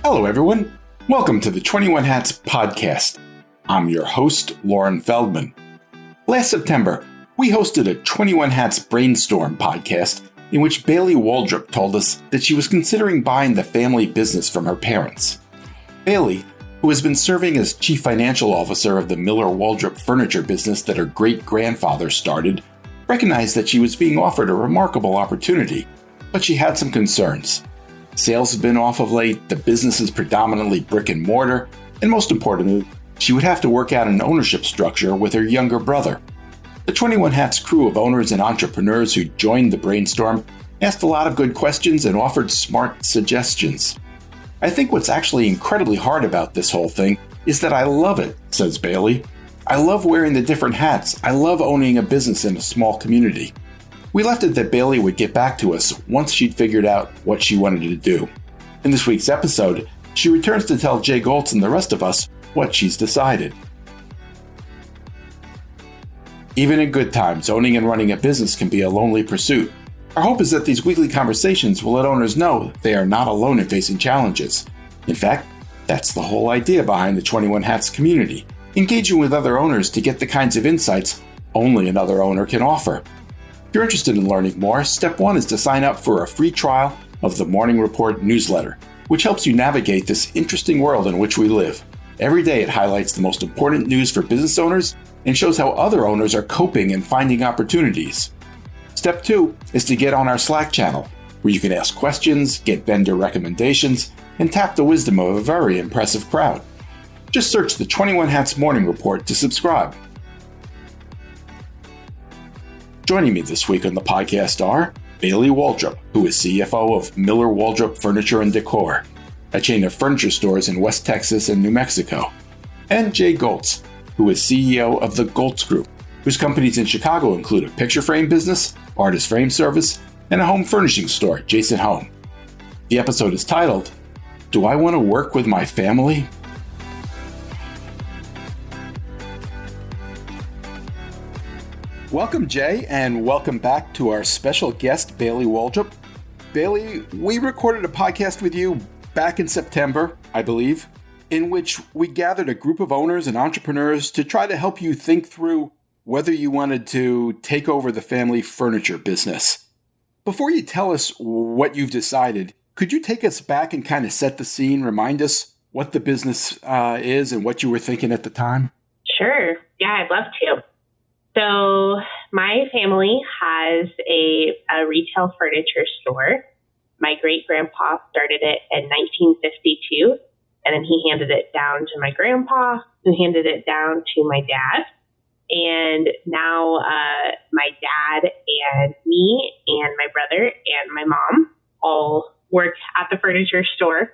Hello, everyone. Welcome to the 21 Hats podcast. I'm your host, Lauren Feldman. Last September, we hosted a 21 Hats Brainstorm podcast in which Bailey Waldrop told us that she was considering buying the family business from her parents. Bailey, who has been serving as chief financial officer of the Miller Waldrop furniture business that her great-grandfather started, recognized that she was being offered a remarkable opportunity, but she had some concerns. Sales have been off of late, the business is predominantly brick and mortar, and most importantly, she would have to work out an ownership structure with her younger brother. The 21 Hats crew of owners and entrepreneurs who joined the brainstorm asked a lot of good questions and offered smart suggestions. I think what's actually incredibly hard about this whole thing is that I love it, says Bailey. I love wearing the different hats. I love owning a business in a small community. We left it that Bailey would get back to us once she'd figured out what she wanted to do. In this week's episode, she returns to tell Jay Goltz and the rest of us what she's decided. Even in good times, owning and running a business can be a lonely pursuit. Our hope is that these weekly conversations will let owners know they are not alone in facing challenges. In fact, that's the whole idea behind the 21 Hats community, engaging with other owners to get the kinds of insights only another owner can offer. If you're interested in learning more, step one is to sign up for a free trial of the Morning Report newsletter, which helps you navigate this interesting world in which we live. Every day it highlights the most important news for business owners and shows how other owners are coping and finding opportunities. Step two is to get on our Slack channel, where you can ask questions, get vendor recommendations, and tap the wisdom of a very impressive crowd. Just search the 21 Hats Morning Report to subscribe. Joining me this week on the podcast are Bailey Waldrop, who is CFO of Miller Waldrop Furniture and Decor, a chain of furniture stores in West Texas and New Mexico, and Jay Goltz, who is CEO of the Goltz Group, whose companies in Chicago include a picture frame business, artist frame service, and a home furnishing store, Jason Home. The episode is titled, Do I Want to Work with My Family? Welcome, Jay, and welcome back to our special guest, Bailey Waldrop. Bailey, we recorded a podcast with you back in September, I believe, in which we gathered a group of owners and entrepreneurs to try to help you think through whether you wanted to take over the family furniture business. Before you tell us what you've decided, could you take us back and kind of set the scene, remind us what the business is and what you were thinking at the time? Sure. Yeah, I'd love to. So my family has a retail furniture store. My great-grandpa started it in 1952, and then he handed it down to my grandpa, who handed it down to my dad. And now my dad and me and my brother and my mom all work at the furniture store.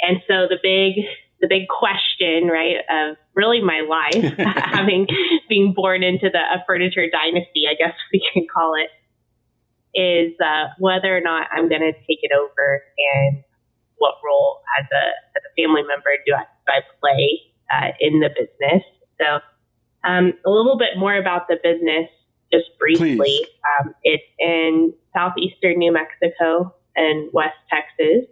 And so the big question, right, of really my life, being born into a furniture dynasty, I guess we can call it, is whether or not I'm going to take it over and what role as a family member do I play in the business. So a little bit more about the business, just briefly. It's in southeastern New Mexico and West Texas.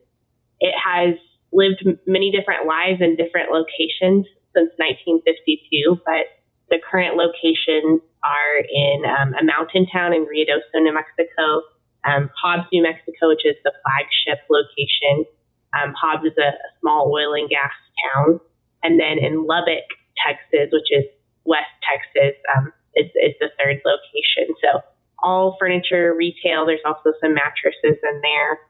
It has lived many different lives in different locations since 1952, but the current locations are in a mountain town in Ruidoso, New Mexico, Hobbs, New Mexico, which is the flagship location. Hobbs is a small oil and gas town. And then in Lubbock, Texas, which is West Texas, is the third location. So all furniture retail. There's also some mattresses in there.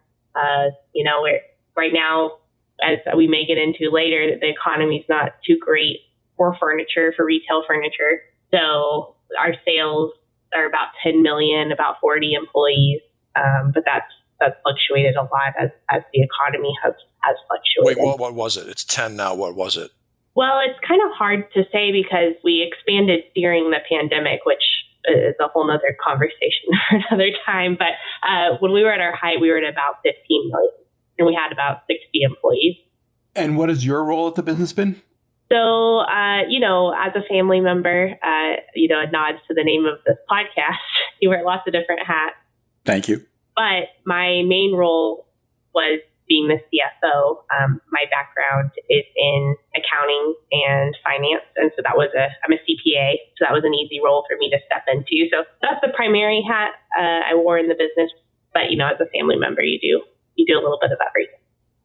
Right now, as we may get into later, the economy is not too great for furniture, for retail furniture. So our sales are about 10 million, about 40 employees. But that's fluctuated a lot as the economy has fluctuated. Wait, what was it? It's 10 now. What was it? Well, it's kind of hard to say because we expanded during the pandemic, which is a whole nother conversation for another time. But when we were at our height, we were at about 15 million. And we had about 60 employees. And what has your role at the business been? So, as a family member, it nods to the name of this podcast. You wear lots of different hats. Thank you. But my main role was being the CFO, my background is in accounting and finance. And so I'm a CPA. So that was an easy role for me to step into. So that's the primary hat I wore in the business. But, as a family member, you do a little bit of everything.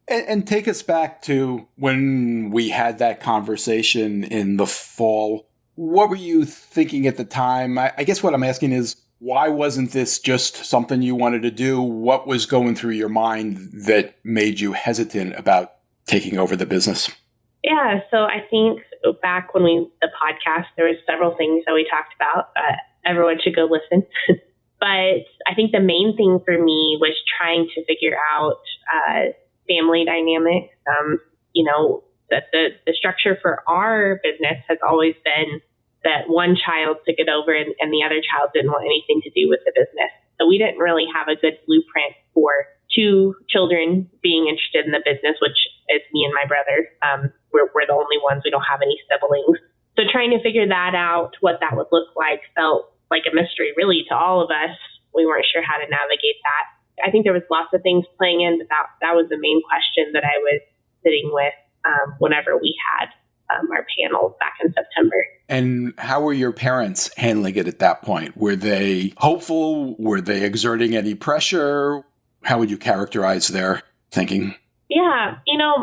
And take us back to when we had that conversation in the fall. What were you thinking at the time? I guess what I'm asking is, why wasn't this just something you wanted to do? What was going through your mind that made you hesitant about taking over the business? Yeah, so I think back when the podcast, there was several things that we talked about. Everyone should go listen. But I think the main thing for me was trying to figure out family dynamics. That the structure for our business has always been that one child took it over and the other child didn't want anything to do with the business. So we didn't really have a good blueprint for two children being interested in the business, which is me and my brother. We're the only ones. We don't have any siblings. So trying to figure that out, what that would look like, felt like a mystery really to all of us. We weren't sure how to navigate that. I think there was lots of things playing in, but that was the main question that I was sitting with whenever we had our panel back in September. And how were your parents handling it at that point? Were they hopeful? Were they exerting any pressure? How would you characterize their thinking? Yeah,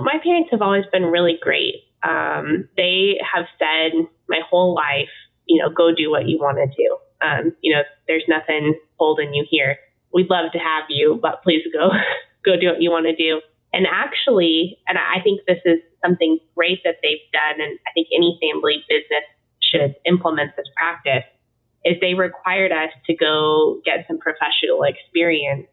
my parents have always been really great. They have said my whole life, go do what you want to do. There's nothing holding you here. We'd love to have you, but please go do what you want to do. And actually, and I think this is something great that they've done, and I think any family business should implement this practice, is they required us to go get some professional experience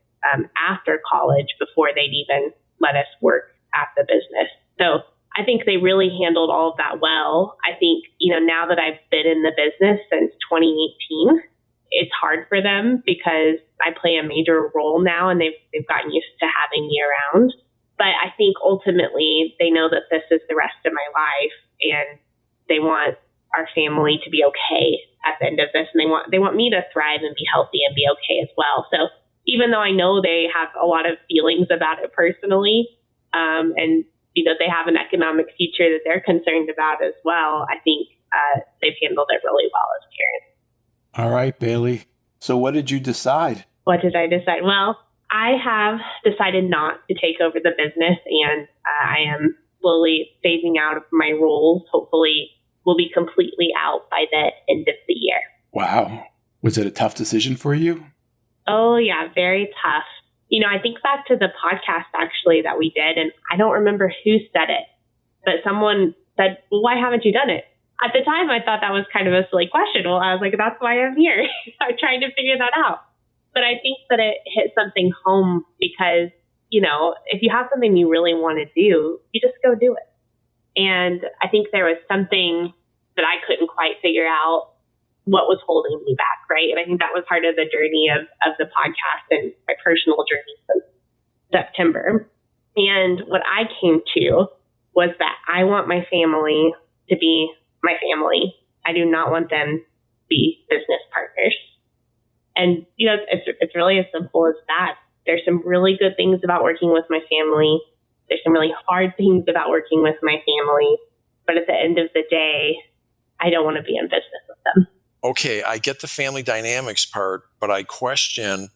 after college before they'd even let us work at the business. So I think they really handled all of that well. I think, now that I've been in the business since 2018, it's hard for them because I play a major role now and they've gotten used to having me around. But I think ultimately they know that this is the rest of my life and they want our family to be okay at the end of this. And they want me to thrive and be healthy and be okay as well. So even though I know they have a lot of feelings about it personally, and they have an economic future that they're concerned about as well, I think they've handled it really well as parents. All right, Bailey. So what did you decide? What did I decide? Well, I have decided not to take over the business, and I am slowly phasing out of my roles. Hopefully, we'll be completely out by the end of the year. Wow. Was it a tough decision for you? Oh, yeah, very tough. I think back to the podcast actually that we did, and I don't remember who said it, but someone said, well, why haven't you done it? At the time, I thought that was kind of a silly question. Well, I was like, that's why I'm here. I'm trying to figure that out. But I think that it hit something home because, if you have something you really want to do, you just go do it. And I think there was something that I couldn't quite figure out what was holding me back, right? And I think that was part of the journey of the podcast and my personal journey since September. And what I came to was that I want my family to be my family. I do not want them to be business partners. And, it's really as simple as that. There's some really good things about working with my family. There's some really hard things about working with my family. But at the end of the day, I don't want to be in business with them. Okay, I get the family dynamics part, but I question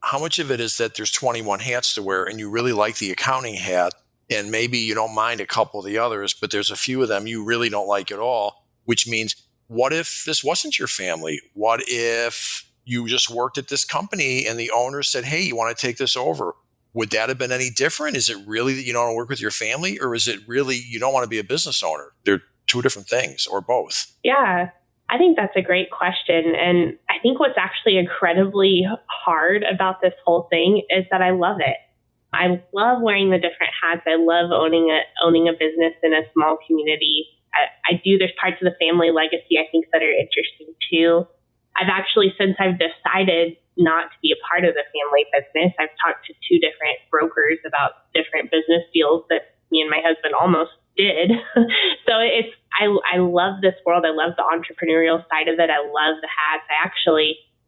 how much of it is that there's 21 hats to wear and you really like the accounting hat and maybe you don't mind a couple of the others, but there's a few of them you really don't like at all, which means what if this wasn't your family? What if you just worked at this company and the owner said, hey, you want to take this over? Would that have been any different? Is it really that you don't want to work with your family, or is it really you don't want to be a business owner? They're two different things, or both. Yeah, I think that's a great question. And I think what's actually incredibly hard about this whole thing is that I love it. I love wearing the different hats. I love owning a business in a small community. There's parts of the family legacy I think that are interesting too. I've actually, since I've decided not to be a part of the family business, I've talked to two different brokers about different business deals that me and my husband almost did. So I love this world. I love the entrepreneurial side of it. I love the hats.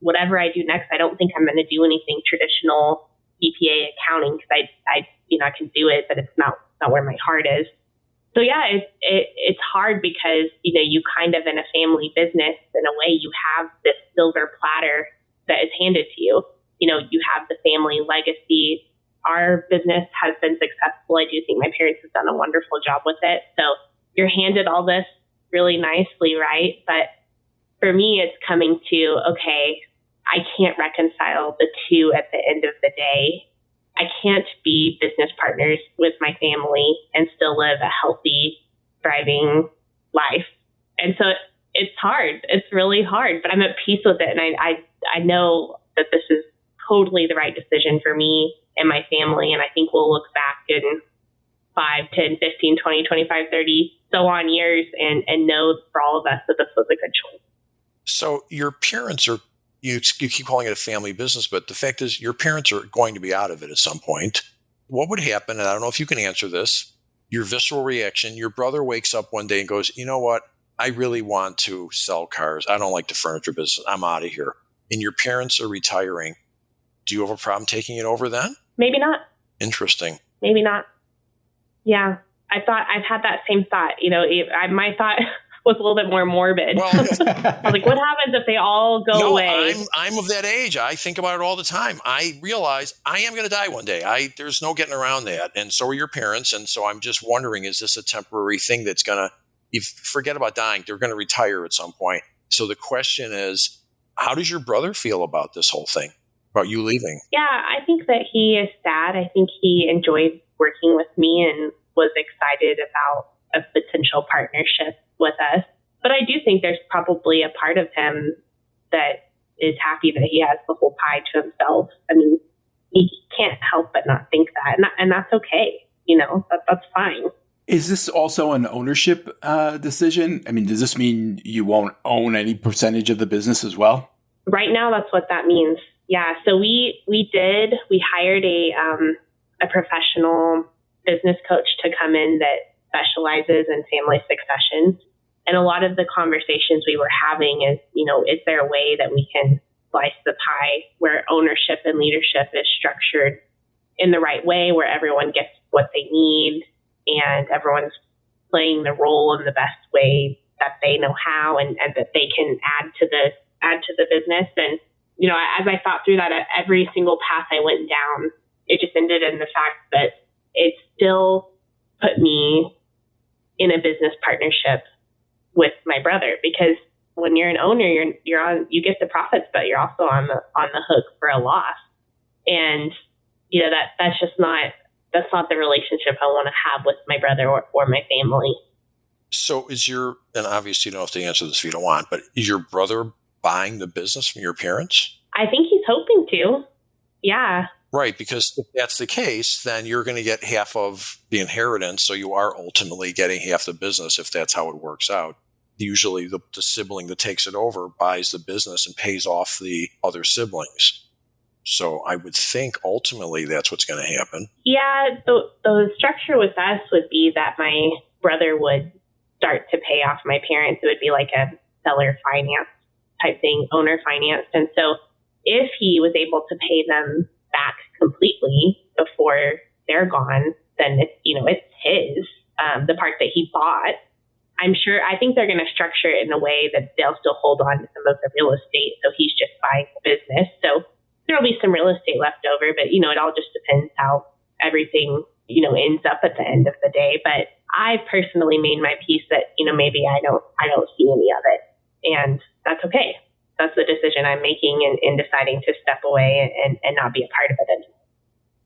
Whatever I do next, I don't think I'm going to do anything traditional CPA accounting because I I can do it, but it's not where my heart is. So yeah, it's hard because, you kind of in a family business, in a way, you have this silver platter that is handed to you. You have the family legacy. Our business has been successful. I do think my parents have done a wonderful job with it. So you're handed all this really nicely, right? But for me, it's coming to, okay, I can't reconcile the two at the end of the day. I can't be business partners with my family and still live a healthy, thriving life. And so it's hard. It's really hard, but I'm at peace with it. And I know that this is totally the right decision for me and my family. And I think we'll look back in 5, 10, 15, 20, 25, 30, so on years and know for all of us that this was a good choice. So your parents are, you keep calling it a family business, but the fact is your parents are going to be out of it at some point. What would happen, and I don't know if you can answer this, your visceral reaction, your brother wakes up one day and goes, you know what, I really want to sell cars. I don't like the furniture business. I'm out of here. And your parents are retiring. Do you have a problem taking it over then? Maybe not. Interesting. Maybe not. Yeah. I've had that same thought. My thought was a little bit more morbid. Well, I was like, what happens if they all go away? I'm of that age. I think about it all the time. I realize I am going to die one day. There's no getting around that. And so are your parents. And so I'm just wondering, is this a temporary thing that's going to, if forget about dying, they're going to retire at some point. So the question is, how does your brother feel about this whole thing, about you leaving? Yeah, I think that he is sad. I think he enjoyed working with me and was excited about a potential partnership with us. But I do think there's probably a part of him that is happy that he has the whole pie to himself. I mean, he can't help but not think that. And that's okay. That's fine. Is this also an ownership decision? I mean, does this mean you won't own any percentage of the business as well? Right now, that's what that means. Yeah. So we hired a professional business coach to come in that specializes in family succession. And a lot of the conversations we were having is, is there a way that we can slice the pie where ownership and leadership is structured in the right way, where everyone gets what they need and everyone's playing the role in the best way that they know how and that they can add to the business. And, as I thought through that, at every single path I went down, it just ended in the fact that it still put me in a business partnership with my brother, because when you're an owner, you get the profits, but you're also on the hook for a loss. And that's not the relationship I want to have with my brother or my family. So and obviously you don't have to answer this if you don't want, but is your brother buying the business from your parents? I think he's hoping to. Yeah. Right, because if that's the case, then you're going to get half of the inheritance, so you are ultimately getting half the business if that's how it works out. Usually the sibling that takes it over buys the business and pays off the other siblings. So I would think ultimately that's what's going to happen. Yeah, the structure with us would be that my brother would start to pay off my parents. It would be like a seller finance type thing, owner finance. And so if he was able to pay them back completely before they're gone, then it's his, the part that he bought. I think they're going to structure it in a way that they'll still hold on to some of the real estate. So he's just buying the business. So there'll be some real estate left over, but it all just depends how everything, ends up at the end of the day. But I personally made my peace that, maybe I don't see any of it, and that's okay. That's the decision I'm making in deciding to step away and not be a part of it anymore.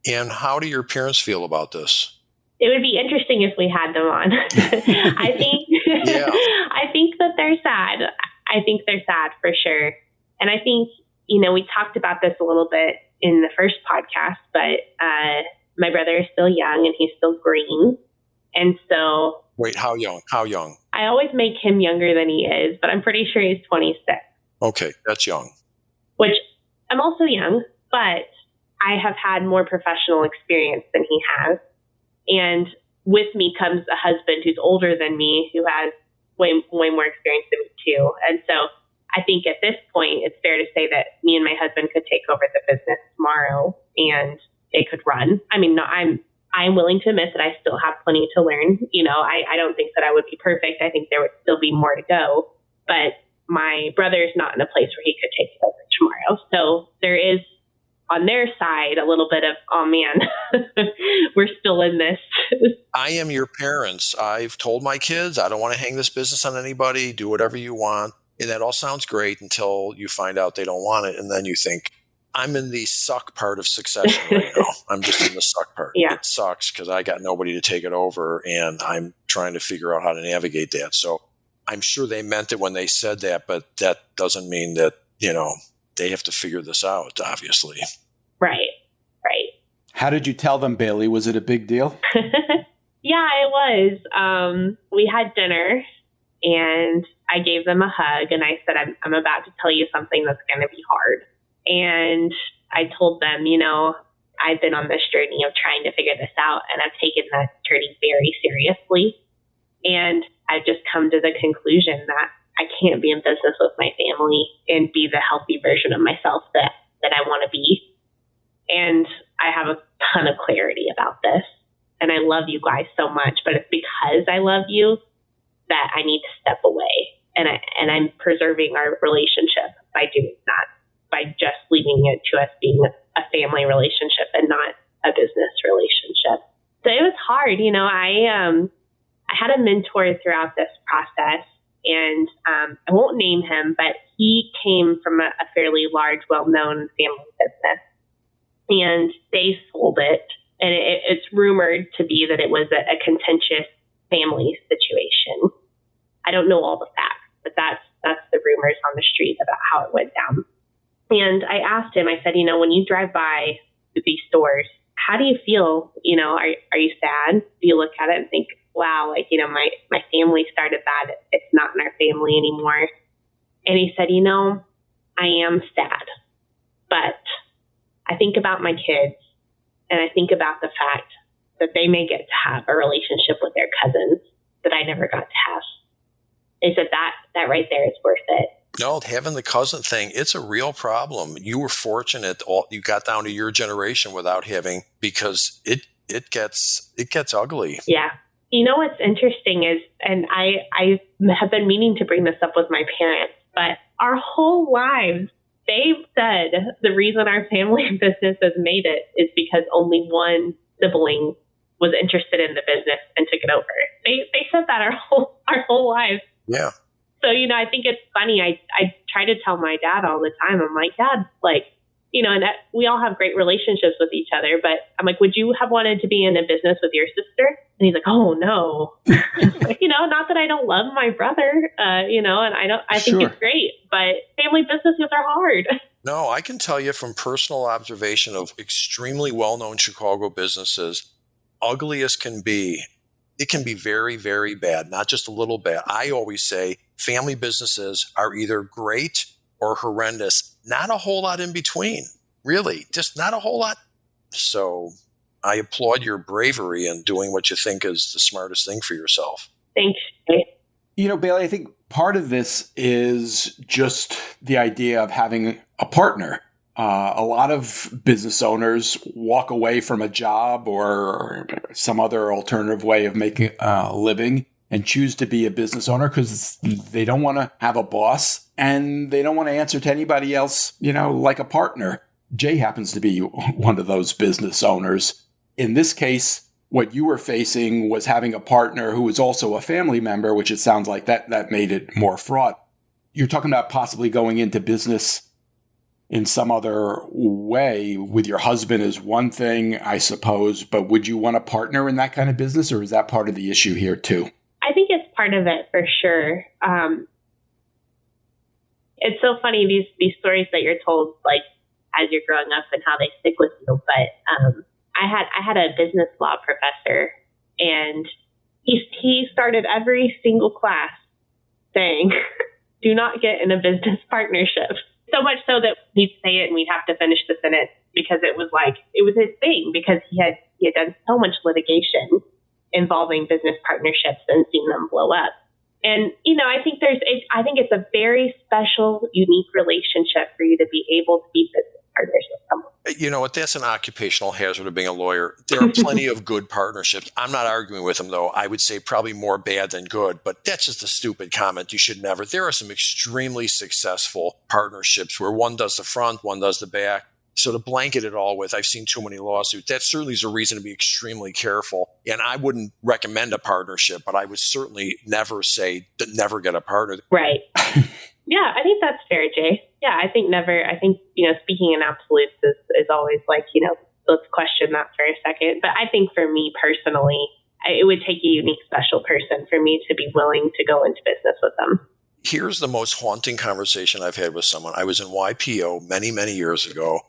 And how do your parents feel about this? It would be interesting if we had them on. I think that they're sad. I think they're sad for sure. And I think, we talked about this a little bit in the first podcast, but my brother is still young and he's still green. And so... Wait, how young? How young? I always make him younger than he is, but I'm pretty sure he's 26. Okay, that's young. Which I'm also young, but I have had more professional experience than he has. And with me comes a husband who's older than me, who has way more experience than me too. And so I think at this point, it's fair to say that me and my husband could take over the business tomorrow and it could run. I mean, no, I'm I'm willing to admit that I still have plenty to learn. I don't think that I would be perfect. I think there would still be more to go. But my brother is not in a place where he could take it over tomorrow. So there is, on their side, a little bit of, oh man, we're still in this. I am your parents. I've told my kids, I don't want to hang this business on anybody. Do whatever you want. And that all sounds great until you find out they don't want it. And then you think, I'm in the suck part of succession right now. I'm just in the suck part. Yeah. It sucks because I got nobody to take it over, and I'm trying to figure out how to navigate that. So I'm sure they meant it when they said that, but that doesn't mean that, they have to figure this out, obviously. Right. How did you tell them, Bailey? Was it a big deal? Yeah, it was. We had dinner, and I gave them a hug, and I said, I'm about to tell you something that's going to be hard. And I told them, I've been on this journey of trying to figure this out, and I've taken that journey very seriously. And I've just come to the conclusion that I can't be in business with my family and be the healthy version of myself that I want to be. And I have a ton of clarity about this. And I love you guys so much, but it's because I love you that I need to step away. And I'm preserving our relationship by doing that, by just leaving it to us being a family relationship and not a business relationship. So it was hard. I had a mentor throughout this process, and I won't name him, but he came from a fairly large, well-known family business, and they sold it. And it's rumored to be that it was a contentious family situation. I don't know all the facts, but that's the rumors on the street about how it went down. And I asked him, I said, when you drive by these stores, how do you feel? Are you sad? Do you look at it and think, wow, my family started that. It's not in our family anymore. And he said, I am sad, but I think about my kids, and I think about the fact that they may get to have a relationship with their cousins that I never got to have. He said that right there is worth it. No, having the cousin thing, it's a real problem. You were fortunate you got down to your generation without having, because it gets ugly. Yeah. What's interesting is, and I have been meaning to bring this up with my parents, but our whole lives, they've said the reason our family business has made it is because only one sibling was interested in the business and took it over. They said that our whole lives. Yeah. So, I think it's funny. I try to tell my dad all the time. I'm like, Dad, and that we all have great relationships with each other, but I'm like, would you have wanted to be in a business with your sister? And he's like, oh no, not that I don't love my brother, and I think Sure. it's great, but family businesses are hard. No, I can tell you from personal observation of extremely well-known Chicago businesses, ugly as can be, it can be very, very bad, not just a little bad. I always say family businesses are either great or horrendous. Not a whole lot in between, really, just not a whole lot. So I applaud your bravery in doing what you think is the smartest thing for yourself. Thanks. Bailey, I think part of this is just the idea of having a partner. A lot of business owners walk away from a job or some other alternative way of making a living and choose to be a business owner because they don't want to have a boss and they don't want to answer to anybody else, like a partner. Jay happens to be one of those business owners. In this case, what you were facing was having a partner who was also a family member, which it sounds like that made it more fraught. You're talking about possibly going into business in some other way with your husband is one thing, I suppose, but would you want a partner in that kind of business, or is that part of the issue here too? I think it's part of it for sure. It's so funny, these stories that you're told, like as you're growing up and how they stick with you. But I had a business law professor, and he started every single class saying, "Do not get in a business partnership." So much so that he'd say it and we'd have to finish the sentence because it was his thing, because he had done so much litigation involving business partnerships and seen them blow up. And, I think it's a very special, unique relationship for you to be able to be business partners with someone. You know what? That's an occupational hazard of being a lawyer. There are plenty of good partnerships. I'm not arguing with them, though. I would say probably more bad than good, but that's just a stupid comment. You should never. There are some extremely successful partnerships where one does the front, one does the back. So to blanket it all with, I've seen too many lawsuits, that certainly is a reason to be extremely careful. And I wouldn't recommend a partnership, but I would certainly never say that never get a partner. Right. Yeah, I think that's fair, Jay. Yeah, I think speaking in absolutes is always like, let's question that for a second. But I think for me personally, it would take a unique, special person for me to be willing to go into business with them. Here's the most haunting conversation I've had with someone. I was in YPO many, many years ago.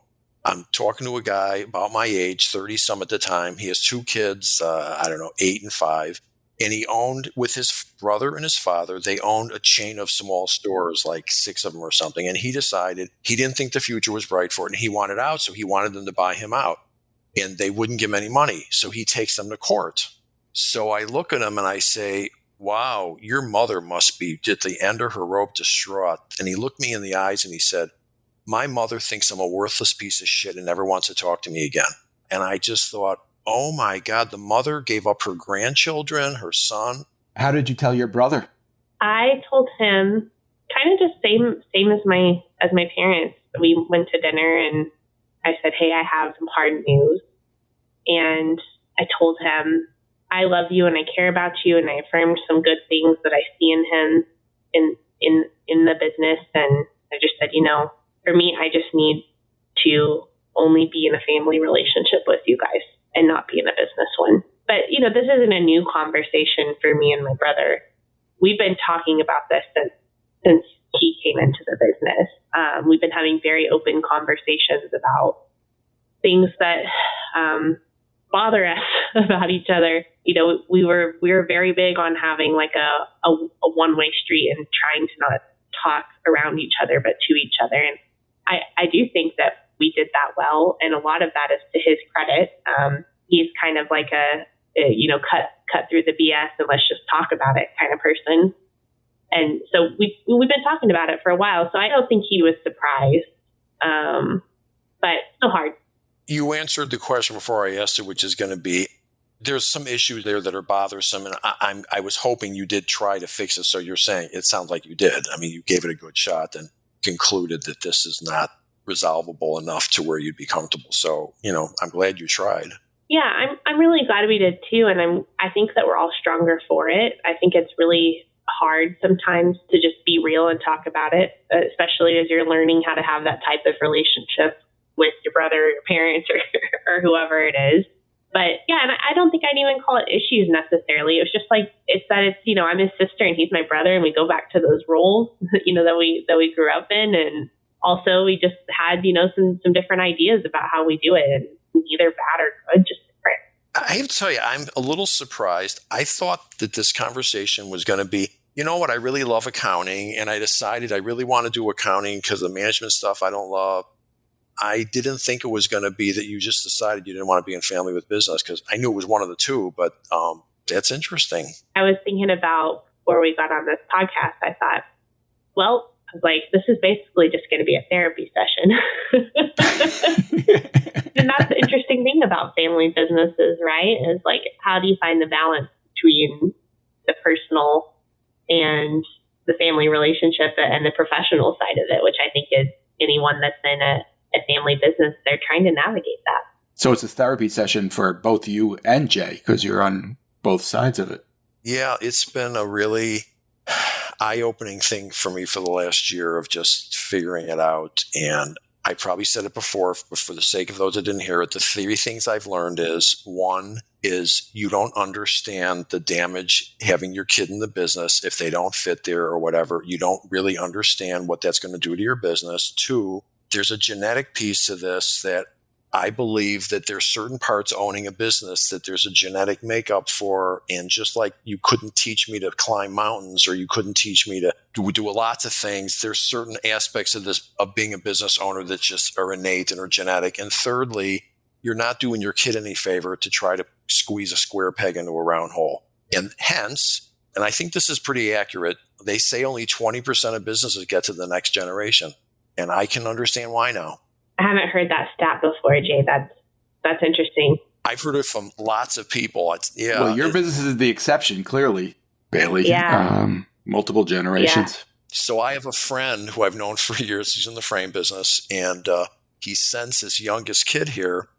I'm talking to a guy about my age, 30-some at the time. He has 2 kids, 8 and 5. And he owned, with his brother and his father, they owned a chain of small stores, like 6 of them or something. And he decided he didn't think the future was bright for it. And he wanted out, so he wanted them to buy him out. And they wouldn't give him any money. So he takes them to court. So I look at him and I say, wow, your mother must be at the end of her rope, distraught. And he looked me in the eyes and he said, my mother thinks I'm a worthless piece of shit and never wants to talk to me again. And I just thought, oh my God, the mother gave up her grandchildren, her son. How did you tell your brother? I told him kind of just same as my parents. We went to dinner and I said, hey, I have some hard news. And I told him, I love you and I care about you. And I affirmed some good things that I see in him in the business. And I just said, for me, I just need to only be in a family relationship with you guys and not be in a business one. But, this isn't a new conversation for me and my brother. We've been talking about this since he came into the business. We've been having very open conversations about things that bother us about each other. We were very big on having like a one-way street and trying to not talk around each other, but to each other. And I do think that we did that well. And a lot of that is to his credit. He's kind of like cut through the BS and let's just talk about it kind of person. And so we've been talking about it for a while. So I don't think he was surprised, but still hard. You answered the question before I asked it, which is going to be, there's some issues there that are bothersome. And I was hoping you did try to fix it. So you're saying it sounds like you did. I mean, you gave it a good shot and concluded that this is not resolvable enough to where you'd be comfortable. So, I'm glad you tried. Yeah, I'm really glad we did too. And I think that we're all stronger for it. I think it's really hard sometimes to just be real and talk about it, especially as you're learning how to have that type of relationship with your brother or your parents or whoever it is. But yeah, and I don't think I'd even call it issues necessarily. It was just like, I'm his sister and he's my brother and we go back to those roles, that we grew up in. And also we just had, some different ideas about how we do it, and neither bad or good, just different. I have to tell you, I'm a little surprised. I thought that this conversation was going to be, I really love accounting, and I decided I really want to do accounting because the management stuff I don't love. I didn't think it was going to be that you just decided you didn't want to be in family with business, because I knew it was one of the two, but that's interesting. I was thinking about before we got on this podcast, I thought, well, this is basically just going to be a therapy session. And that's the interesting thing about family businesses, right? Is how do you find the balance between the personal and the family relationship and the professional side of it, which I think is anyone that's in a family business, they're trying to navigate that. So it's a therapy session for both you and Jay, because you're on both sides of it. Yeah, it's been a really eye-opening thing for me for the last year of just figuring it out. And I probably said it before, but for the sake of those that didn't hear it, the 3 things I've learned is, one is you don't understand the damage having your kid in the business if they don't fit there or whatever. You don't really understand what that's going to do to your business. 2, there's a genetic piece to this that I believe that there's certain parts owning a business that there's a genetic makeup for. And just like you couldn't teach me to climb mountains, or you couldn't teach me to do lots of things, there's certain aspects of this, of being a business owner, that just are innate and are genetic. And thirdly, you're not doing your kid any favor to try to squeeze a square peg into a round hole. And hence, and I think this is pretty accurate, they say only 20% of businesses get to the next generation. And I can understand why now. I haven't heard that stat before, Jay. That's interesting. I've heard it from lots of people. Well, your business is the exception, clearly, Bailey. Yeah. Multiple generations. Yeah. So I have a friend who I've known for years. He's in the frame business, and he sends his youngest kid here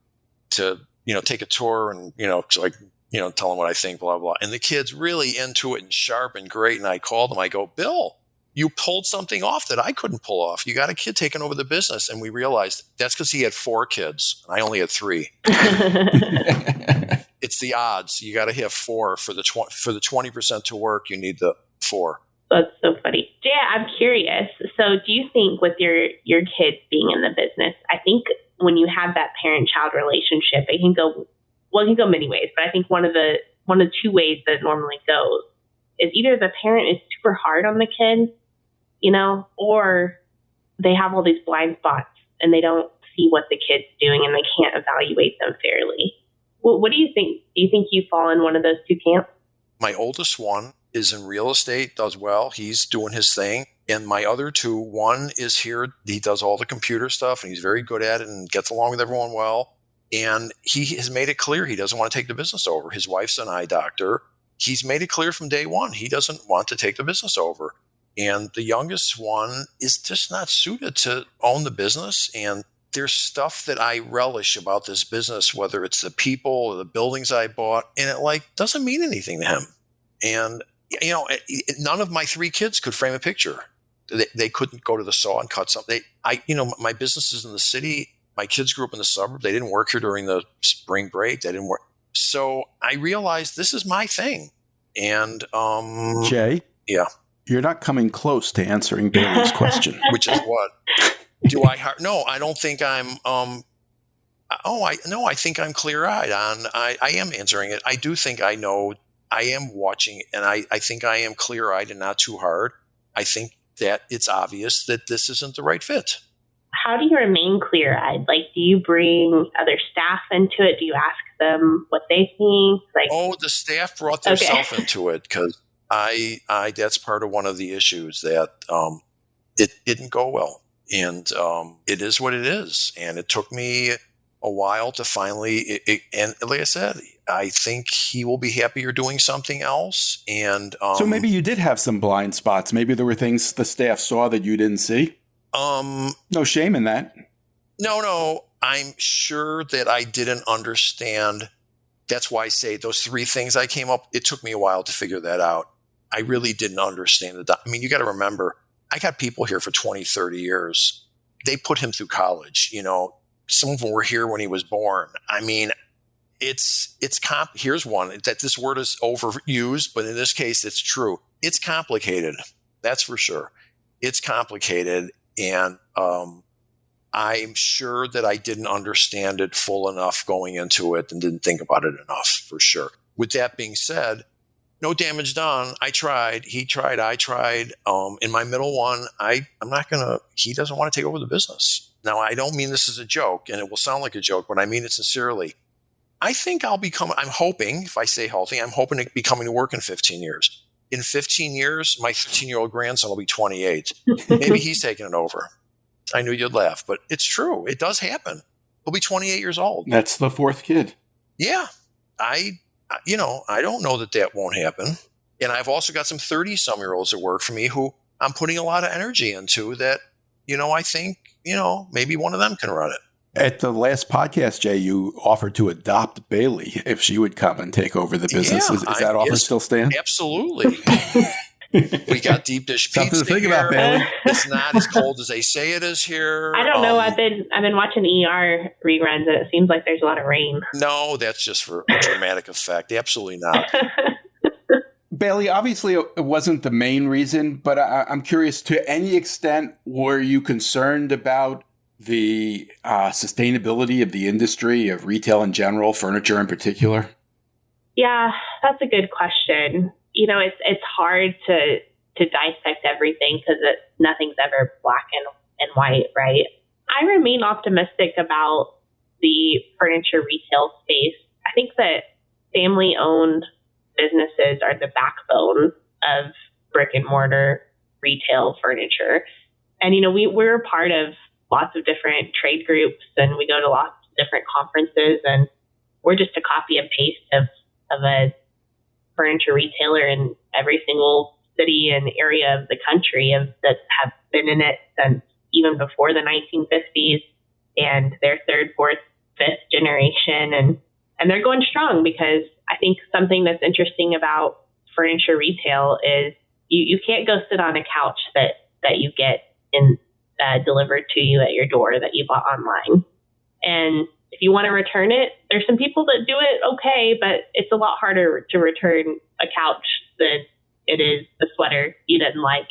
to, take a tour and, tell him what I think, blah, blah. And the kid's really into it and sharp and great. And I called him. I go, Bill, you pulled something off that I couldn't pull off. You got a kid taking over the business. And we realized that's because he had 4 kids. And I only had 3. It's the odds. You got to have 4 for the 20% to work. You need the 4. That's so funny. Jay, I'm curious. So do you think with your kids being in the business, I think when you have that parent-child relationship, it can go many ways. But I think one of the 2 ways that it normally goes is either the parent is super hard on the kid, or they have all these blind spots and they don't see what the kid's doing and they can't evaluate them fairly. What do you think? Do you think you fall in one of those 2 camps? My oldest one is in real estate, does well. He's doing his thing. And my other 2, one is here. He does all the computer stuff and he's very good at it and gets along with everyone well. And he has made it clear he doesn't want to take the business over. His wife's an eye doctor. He's made it clear from day one he doesn't want to take the business over. And the youngest one is just not suited to own the business. And there's stuff that I relish about this business, whether it's the people or the buildings I bought, and it doesn't mean anything to him. And, none of my 3 kids could frame a picture. They couldn't go to the saw and cut something. My business is in the city. My kids grew up in the suburb. They didn't work here during the spring break. They didn't work. So I realized this is my thing. And Jay? Yeah. You're not coming close to answering Bailey's question. Which is what? No, I don't think I'm I think I'm clear-eyed on I am answering it. I do think I know I am watching, and I think I am clear-eyed and not too hard. I think that it's obvious that this isn't the right fit. How do you remain clear-eyed? Do you bring other staff into it? Do you ask them what they think? The staff brought their self into it because I that's part of one of the issues that it didn't go well. And it is what it is. And it took me a while to finally, and like I said, I think he will be happier doing something else. And so maybe you did have some blind spots. Maybe there were things the staff saw that you didn't see. No shame in that. No. I'm sure that I didn't understand. That's why I say those 3 things I came up. It took me a while to figure that out. I really didn't understand it. I mean, you got to remember, I got people here for 20, 30 years. They put him through college. Some of them were here when he was born. I mean, here's one that this word is overused, but in this case, it's true. It's complicated. That's for sure. It's complicated. And I'm sure that I didn't understand it full enough going into it and didn't think about it enough, for sure. With that being said, no damage done. I tried. He tried. I tried. In my middle one, he doesn't want to take over the business. Now, I don't mean this as a joke, and it will sound like a joke, but I mean it sincerely. I think I'm hoping, if I stay healthy, I'm hoping to be coming to work in 15 years. In 15 years, my 15-year-old grandson will be 28. Maybe he's taking it over. I knew you'd laugh, but it's true. It does happen. He'll be 28 years old. That's the 4th kid. Yeah. I don't know that won't happen. And I've also got some 30-some-year-olds that work for me who I'm putting a lot of energy into that, I think, maybe one of them can run it. At the last podcast, Jay, you offered to adopt Bailey if she would come and take over the business. Is that offer still stand? Absolutely. We got deep dish pizza. Something to think about, Bailey. It's not as cold as they say it is here. I don't know. I've been watching ER reruns, and it seems like there's a lot of rain. No, that's just for a dramatic effect. Absolutely not. Bailey, obviously it wasn't the main reason, but I'm curious, to any extent, were you concerned about the sustainability of the industry, of retail in general, furniture in particular? Yeah, that's a good question. It's hard to dissect everything because nothing's ever black and white, right? I remain optimistic about the furniture retail space. I think that family-owned businesses are the backbone of brick and mortar retail furniture. And, we're a part of lots of different trade groups, and we go to lots of different conferences, and we're just a copy and paste of a furniture retailer in every single city and area of the country that have been in it since even before the 1950s, and their third, fourth, fifth generation, and they're going strong, because I think something that's interesting about furniture retail is you can't go sit on a couch that you get delivered to you at your door that you bought online. And if you want to return it, there's some people that do it okay, but it's a lot harder to return a couch than it is a sweater you didn't like,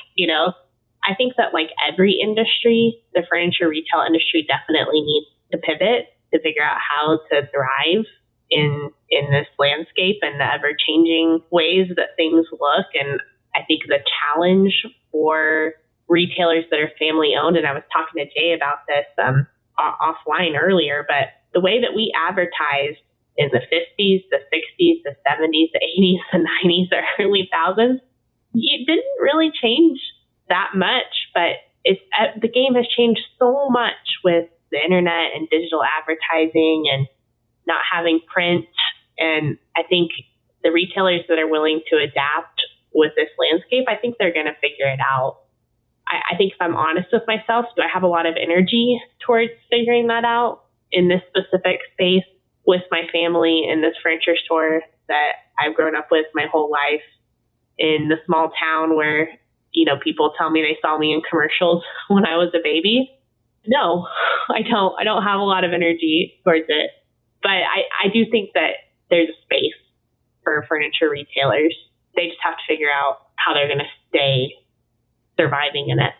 I think that like every industry, the furniture retail industry definitely needs to pivot to figure out how to thrive in this landscape and the ever-changing ways that things look. And I think the challenge for retailers that are family-owned, and I was talking to Jay about this offline earlier, but the way that we advertised in the 50s, the 60s, the 70s, the 80s, the 90s, the early thousands, it didn't really change that much, but the game has changed so much with the internet and digital advertising and not having print. And I think the retailers that are willing to adapt with this landscape, I think they're going to figure it out. I think if I'm honest with myself, do I have a lot of energy towards figuring that out in this specific space with my family in this furniture store that I've grown up with my whole life in the small town where, people tell me they saw me in commercials when I was a baby? No, I don't. I don't have a lot of energy towards it. But I do think that there's a space for furniture retailers. They just have to figure out how they're going to stay surviving in it.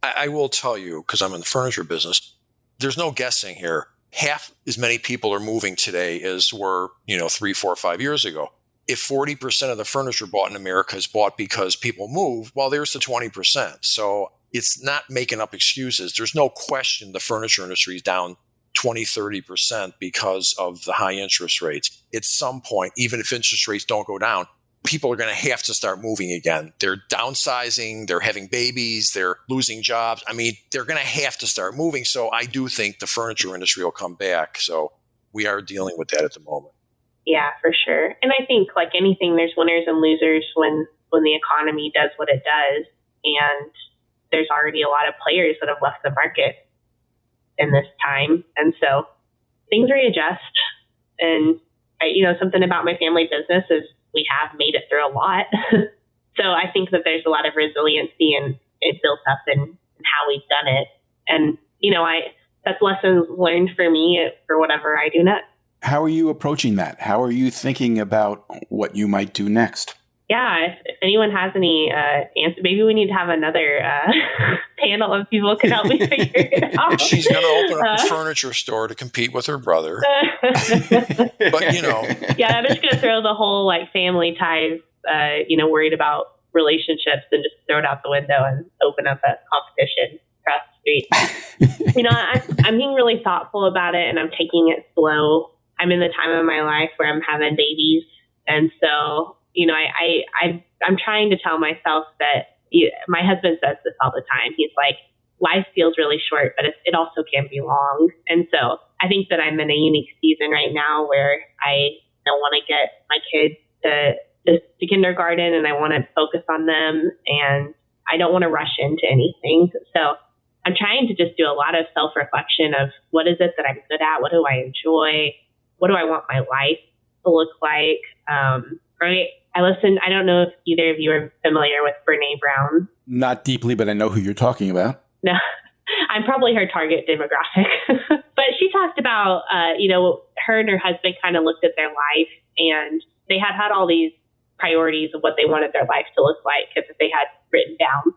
I will tell you, because I'm in the furniture business, there's no guessing here. Half as many people are moving today as were, 3, 4, 5 years ago. If 40% of the furniture bought in America is bought because people move, well, there's the 20%. So it's not making up excuses. There's no question the furniture industry is down 20, 30% because of the high interest rates. At some point, even if interest rates don't go down, people are going to have to start moving again. They're downsizing, they're having babies, they're losing jobs. I mean, they're going to have to start moving. So I do think the furniture industry will come back. So we are dealing with that at the moment. Yeah, for sure. And I think like anything, there's winners and losers when the economy does what it does. And there's already a lot of players that have left the market in this time. And so things readjust. And, something about my family business is we have made it through a lot. So I think that there's a lot of resiliency and it built up in how we've done it. And, that's lessons learned for me for whatever I do next. How are you approaching that? How are you thinking about what you might do next? Yeah, if anyone has any answer, maybe we need to have another panel of people who can help me figure it out. She's going to open up a furniture store to compete with her brother. But, Yeah, I'm just going to throw the whole family ties, worried about relationships and just throw it out the window and open up a competition across the street. I'm being really thoughtful about it and I'm taking it slow. I'm in the time of my life where I'm having babies. And so, I'm trying to tell myself that my husband says this all the time. He's like, life feels really short, but it also can be long. And so I think that I'm in a unique season right now where I want to get my kids to kindergarten and I want to focus on them and I don't want to rush into anything. So I'm trying to just do a lot of self-reflection of what is it that I'm good at? What do I enjoy? What do I want my life to look like? I listened, I don't know if either of you are familiar with Brene Brown. Not deeply, but I know who you're talking about. No, I'm probably her target demographic. But she talked about, her and her husband kind of looked at their life and they had all these priorities of what they wanted their life to look like that they had written down.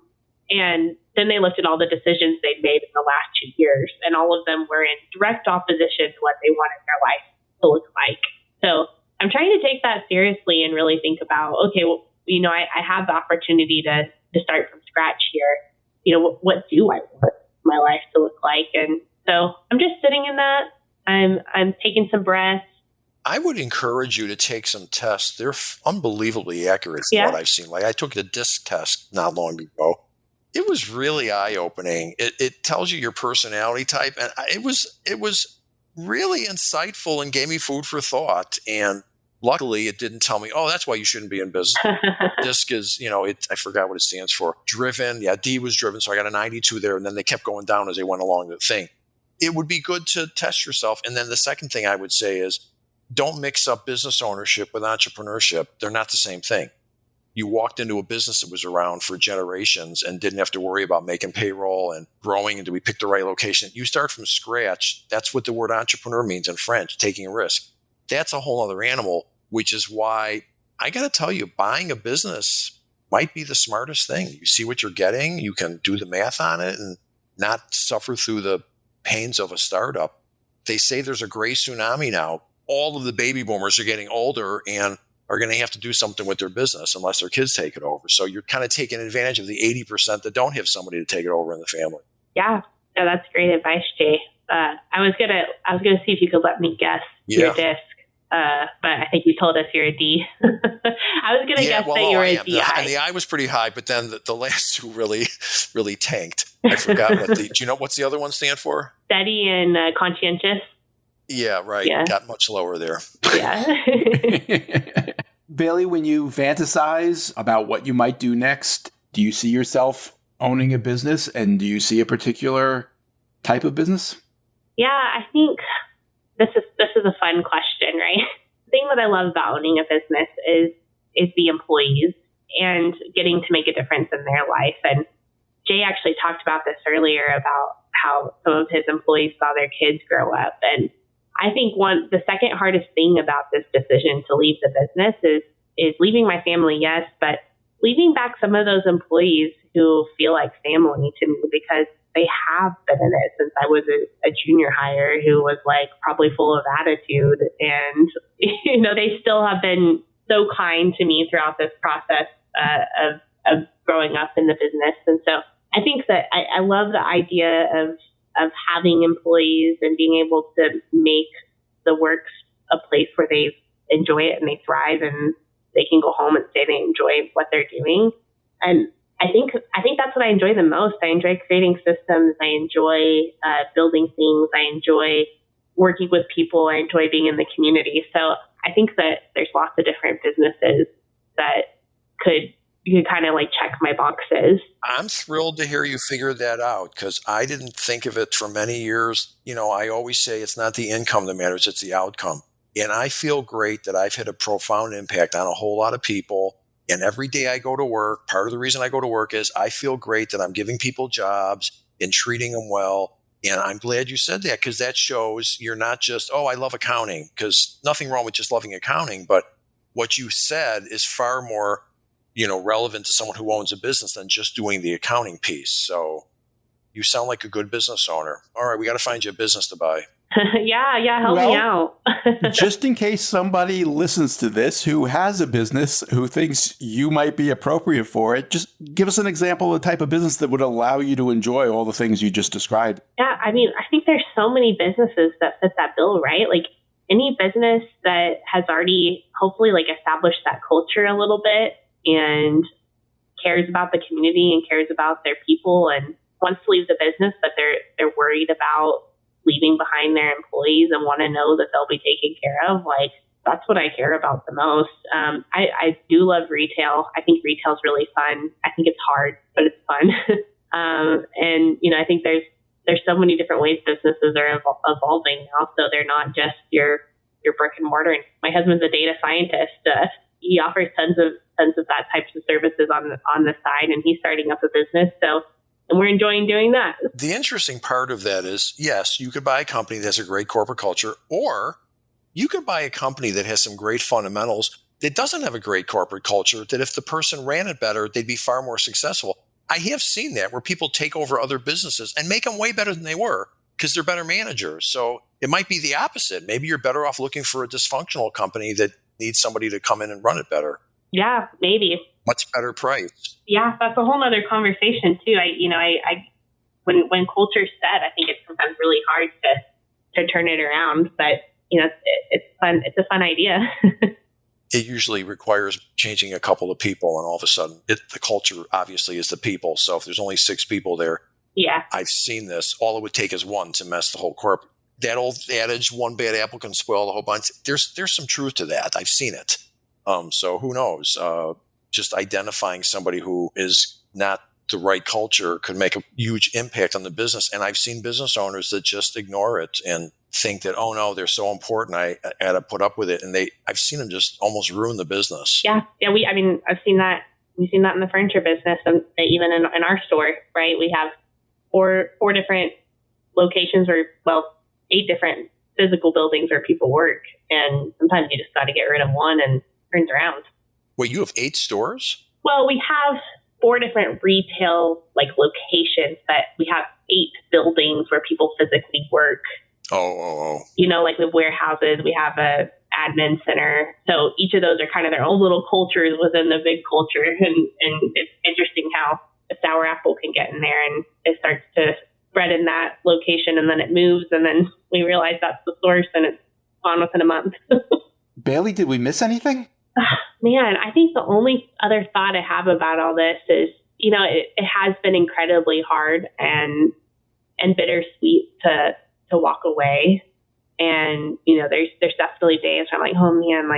And then they looked at all the decisions they'd made in the last 2 years, and all of them were in direct opposition to what they wanted their life to look like. So I'm trying to take that seriously and really think about, okay, well, I have the opportunity to start from scratch here. What do I want my life to look like? And so I'm just sitting in that. I'm taking some breaths. I would encourage you to take some tests. They're unbelievably accurate from what I've seen. Like I took the DISC test not long ago. It was really eye-opening. It tells you your personality type, and it was really insightful and gave me food for thought. And luckily, it didn't tell me, oh, that's why you shouldn't be in business. DISC is, I forgot what it stands for. Driven. Yeah, D was driven. So I got a 92 there, and then they kept going down as they went along the thing. It would be good to test yourself. And then the second thing I would say is don't mix up business ownership with entrepreneurship. They're not the same thing. You walked into a business that was around for generations and didn't have to worry about making payroll and growing and do we pick the right location. You start from scratch. That's what the word entrepreneur means in French, taking a risk. That's a whole other animal, which is why I got to tell you, buying a business might be the smartest thing. You see what you're getting. You can do the math on it and not suffer through the pains of a startup. They say there's a gray tsunami now. All of the baby boomers are getting older and are going to have to do something with their business unless their kids take it over. So you're kind of taking advantage of the 80% that don't have somebody to take it over in the family. Yeah, no, that's great advice, Jay. I was gonna see if you could let me guess your DISC, but I think you told us you're a D. I was gonna guess that you were a DI. And the I was pretty high, but then the last two really, really tanked. I forgot what do you know what's the other one stand for? Steady and conscientious. Yeah, right. Yeah. Got much lower there. Yeah. Bailey, when you fantasize about what you might do next, do you see yourself owning a business, and do you see a particular type of business? Yeah, I think this is a fun question, right? The thing that I love about owning a business is the employees and getting to make a difference in their life. And Jay actually talked about this earlier about how some of his employees saw their kids grow up. And I think the second hardest thing about this decision to leave the business is leaving my family, yes, but leaving back some of those employees who feel like family to me, because they have been in it since I was a junior hire who was like probably full of attitude. And, they still have been so kind to me throughout this process of growing up in the business. And so I think that I love the idea of having employees and being able to make the work a place where they enjoy it and they thrive and they can go home and say they enjoy what they're doing. And I think that's what I enjoy the most. I enjoy creating systems. I enjoy building things. I enjoy working with people. I enjoy being in the community. So I think that there's lots of different businesses that you could kind of like check my boxes. I'm thrilled to hear you figure that out, because I didn't think of it for many years. I always say it's not the income that matters, it's the outcome. And I feel great that I've had a profound impact on a whole lot of people. And every day I go to work, part of the reason I go to work is I feel great that I'm giving people jobs and treating them well. And I'm glad you said that, because that shows you're not just, oh, I love accounting, because nothing wrong with just loving accounting. But what you said is far more relevant to someone who owns a business than just doing the accounting piece. So you sound like a good business owner. All right, we got to find you a business to buy. Yeah, help me out. Just in case somebody listens to this who has a business who thinks you might be appropriate for it, just give us an example of the type of business that would allow you to enjoy all the things you just described. Yeah, I think there's so many businesses that fit that bill, right? Like any business that has already hopefully like established that culture a little bit and cares about the community and cares about their people and wants to leave the business, but they're worried about leaving behind their employees and want to know that they'll be taken care of. Like, that's what I care about the most. I do love retail. I think retail is really fun. I think it's hard, but it's fun. And I think there's so many different ways businesses are evolving now. So they're not just your brick and mortar. And my husband's a data scientist. He offers tons of that types of services on the side, and he's starting up a business. And we're enjoying doing that. The interesting part of that is, yes, you could buy a company that has a great corporate culture, or you could buy a company that has some great fundamentals that doesn't have a great corporate culture, that if the person ran it better, they'd be far more successful. I have seen that where people take over other businesses and make them way better than they were because they're better managers. So it might be the opposite. Maybe you're better off looking for a dysfunctional company that needs somebody to come in and run it better. Yeah, maybe. Much better price. Yeah, that's a whole other conversation too. When culture's set, I think it's sometimes really hard to turn it around. But it's fun. It's a fun idea. it usually requires changing a couple of people, and all of a sudden, the culture obviously is the people. So if there's only 6 people there, Yeah. I've seen this. All it would take is one to mess the whole corp. That old adage, one bad apple can spoil the whole bunch. There's some truth to that. I've seen it. So who knows? Just identifying somebody who is not the right culture could make a huge impact on the business. And I've seen business owners that just ignore it and think that, oh no, they're so important, I got to put up with it. And I've seen them just almost ruin the business. Yeah. I've seen that. We've seen that in the furniture business, and even in our store, right? We have four different locations, or 8 different physical buildings where people work. And sometimes you just got to get rid of one and turns around. Wait, you have 8 stores? Well, we have 4 different retail locations, but we have 8 buildings where people physically work. Oh. Like with warehouses, we have a admin center. So each of those are kind of their own little cultures within the big culture. And it's interesting how a sour apple can get in there and it starts to spread in that location, and then it moves, and then we realize that's the source, and it's gone within a month. Bailey, did we miss anything? Man, I think the only other thought I have about all this is, it has been incredibly hard and bittersweet to walk away. And, there's definitely days where I'm like, oh man,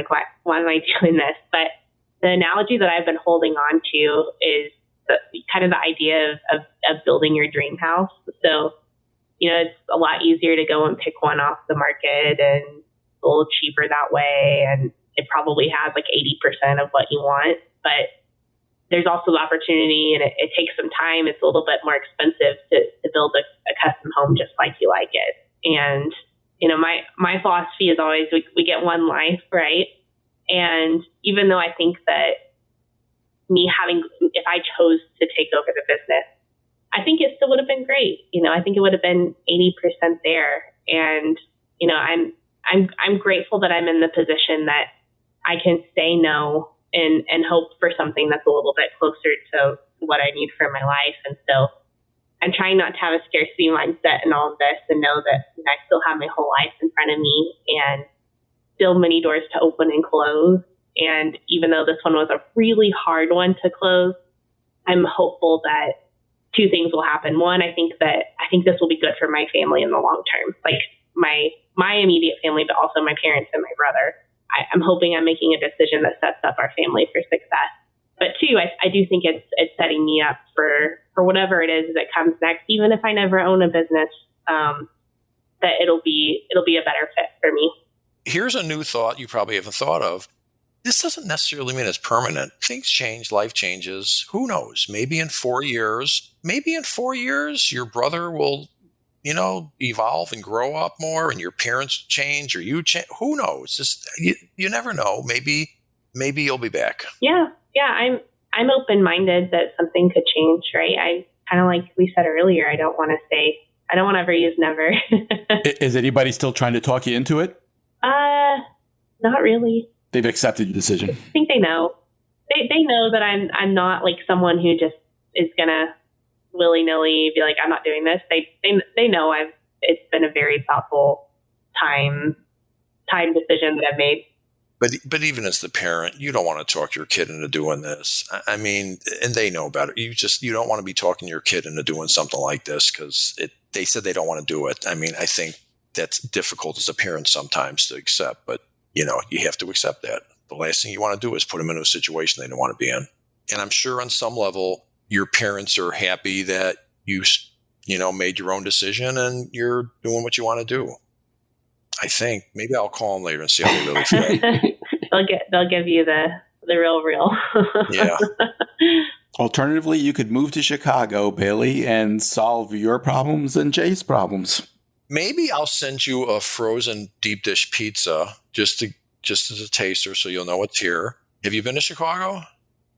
why am I doing this? But the analogy that I've been holding on to is kind of the idea of building your dream house. So, it's a lot easier to go and pick one off the market, and it's a little cheaper that way. And it probably has 80% of what you want, but there's also the opportunity, and it takes some time. It's a little bit more expensive to build a custom home just like you like it. And, my philosophy is always we get one life, right? And even though I think that if I chose to take over the business, I think it still would have been great. I think it would have been 80% there. And, I'm grateful that I'm in the position that I can say no and hope for something that's a little bit closer to what I need for my life. And so I'm trying not to have a scarcity mindset in all of this, and know that I still have my whole life in front of me, and still many doors to open and close. And even though this one was a really hard one to close, I'm hopeful that 2 things will happen. One, I think this will be good for my family in the long term, my immediate family, but also my parents and my brother. I'm hoping I'm making a decision that sets up our family for success. But 2, I do think it's setting me up for whatever it is that comes next, even if I never own a business, that it'll be a better fit for me. Here's a new thought you probably haven't thought of. This doesn't necessarily mean it's permanent. Things change, life changes. Who knows? Maybe in 4 years, your brother will, evolve and grow up more, and your parents change, or you change. Who knows? You never know. Maybe you'll be back. Yeah. I'm open-minded that something could change, right? I kind of, like we said earlier, I don't want to ever use never. Is anybody still trying to talk you into it? Not really. They've accepted the decision. I think they know. They know that I'm not someone who just is gonna willy-nilly be like, I'm not doing this. They know it's been a very thoughtful time decision that I've made. But even as the parent, you don't want to talk your kid into doing this. I mean, and they know about it. You don't want to be talking your kid into doing something like this because they said they don't want to do it. I mean, I think that's difficult as a parent sometimes to accept, but you have to accept that. The last thing you want to do is put them into a situation they don't want to be in. And I'm sure on some level, your parents are happy that you made your own decision and you're doing what you want to do. I think maybe I'll call them later and see how they really feel. They'll give you the real. Yeah. Alternatively, you could move to Chicago, Bailey, and solve your problems and Jay's problems. Maybe I'll send you a frozen deep dish pizza just as a taster, so you'll know it's here. Have you been to Chicago?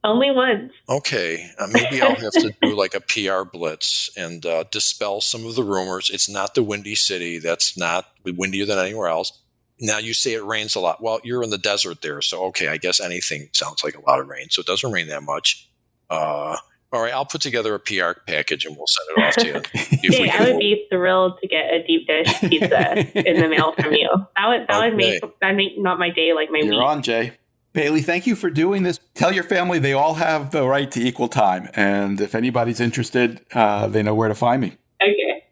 Only once. Okay. Maybe I'll have to do like a PR blitz and dispel some of the rumors. It's not the Windy City. That's not windier than anywhere else. Now, you say it rains a lot. Well, you're in the desert there. So, okay, I guess anything sounds like a lot of rain. So it doesn't rain that much. All right, I'll put together a PR package and we'll send it off to you. Hey, I would be thrilled to get a deep dish pizza in the mail from you. That would make not my day, like my week. You're on, Jay. Bailey, thank you for doing this. Tell your family they all have the right to equal time. And if anybody's interested, they know where to find me. Okay.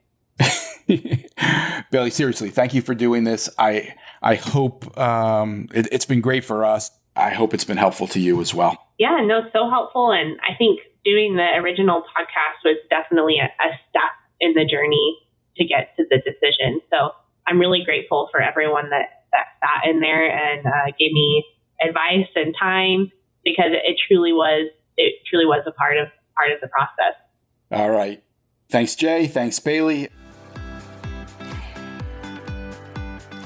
Bailey, seriously, thank you for doing this. I hope it's been great for us. I hope it's been helpful to you as well. Yeah, no, so helpful. And I think doing the original podcast was definitely a step in the journey to get to the decision. So I'm really grateful for everyone that sat in there and gave me advice and time, because it truly was a part of the process. All right. Thanks, Jay. Thanks, Bailey.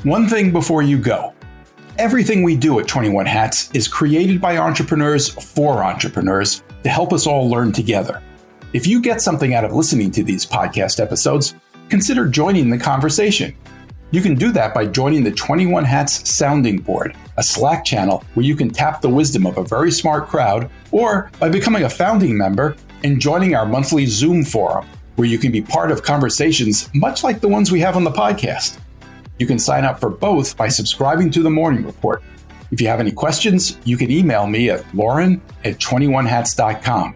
One thing before you go. Everything we do at 21 Hats is created by entrepreneurs for entrepreneurs to help us all learn together. If you get something out of listening to these podcast episodes, consider joining the conversation. You can do that by joining the 21 Hats Sounding Board, a Slack channel where you can tap the wisdom of a very smart crowd, or by becoming a founding member and joining our monthly Zoom forum, where you can be part of conversations much like the ones we have on the podcast. You can sign up for both by subscribing to the Morning Report. If you have any questions, you can email me at lauren@21hats.com.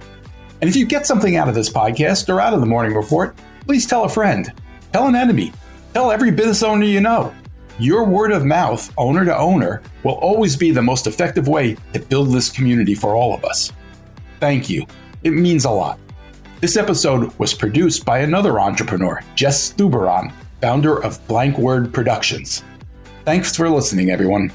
And if you get something out of this podcast or out of the Morning Report, please tell a friend, tell an enemy, tell every business owner you know. Your word of mouth, owner to owner, will always be the most effective way to build this community for all of us. Thank you. It means a lot. This episode was produced by another entrepreneur, Jess Stuberon, founder of Blank Word Productions. Thanks for listening, everyone.